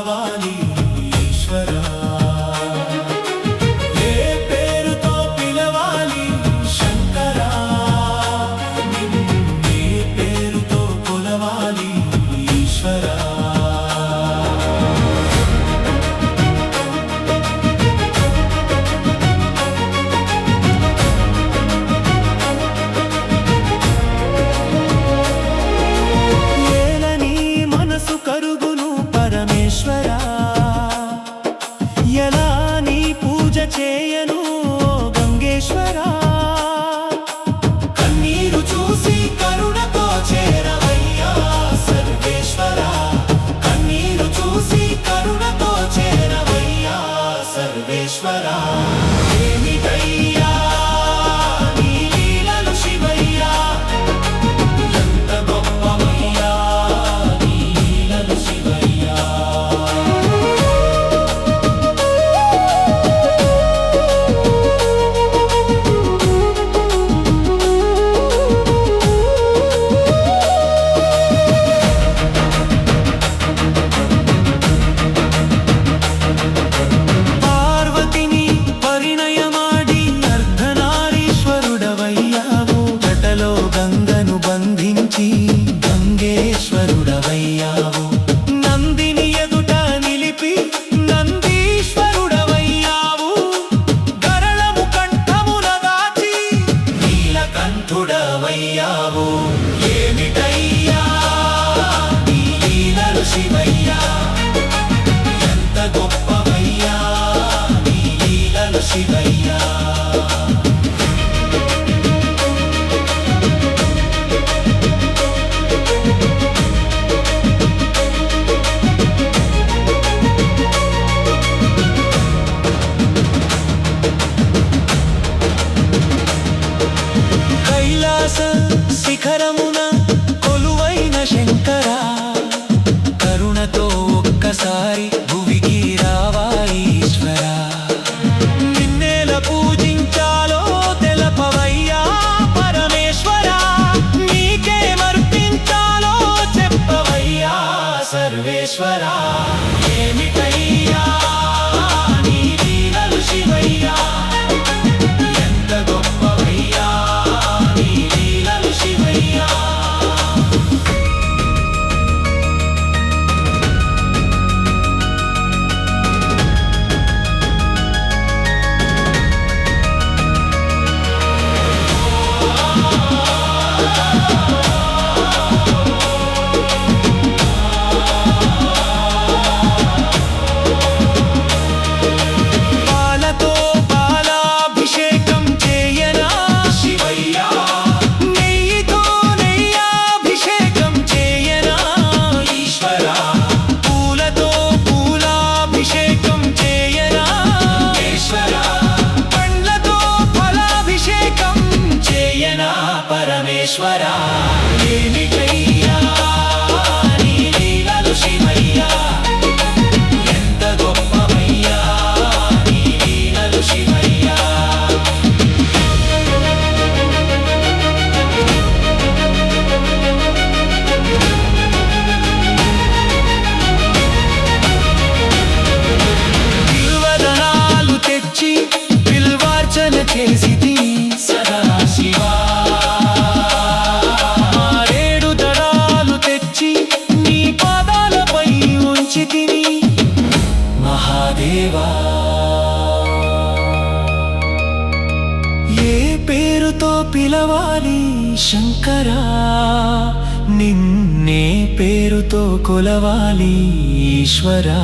కొలవాలి ఈశ్వరా ఏ పేరుతో పిలవాలి శంకరా నిన్నే పేరుతో కొలవాలి ఈశ్వరా ఎలా నీ పూజ చేయను గంగేశ్వరా కన్నీరు చూసి కరుణతో చేరవయ్యా సర్వేశ్వరా కన్నీరు చూసి కరుణతో చేరవయ్యా సర్వేశ్వరా ఏమిటయ్యా నీ లీలలు శివయ్యా ఎంత గొప్పవయ్యా నీ లీలలు శివయ్యా గంగేశ్వరుడవయ్యావు నందిని ఎదుట నిలిపి నందీశ్వరుడవయ్యావు గరళము కంఠమున దాచి నీలకంఠుడవయ్యావు ఏమిటయ్యా నీ లీలలు శివయ్యా ఎంత గొప్పవయ్యా నీ లీలలు శివయ్యా శిఖరమున కొలువైన శంకరా కరుణతో ఒక్కసారి భువికి రావా ఈశ్వరా నిన్నేల పూజించాలో తెలపవయ్యా పరమేశ్వరా నీకేమర్పించాలో చెప్పవయ్యా సర్వేశ్వరా ఏమిటయ్యా నీ లీలలు శివయ్యా ఎంత గొప్పవయ్యా నీ లీలలు శివయ్యా పరమేశ్వరా ఏమిటయ్యా నీ లీలలు శివయ్యా ఎంత గొప్పవయ్యా నీ లీలలు శివయ్యా బిల్వదనాలు తెచ్చి బిల్వార్చన చేసిది సదా శివా మహాదేవా ఏ పేరుతో పిలవాలి శంకరా నిన్నే పేరుతో కొలవాలి ఈశ్వరా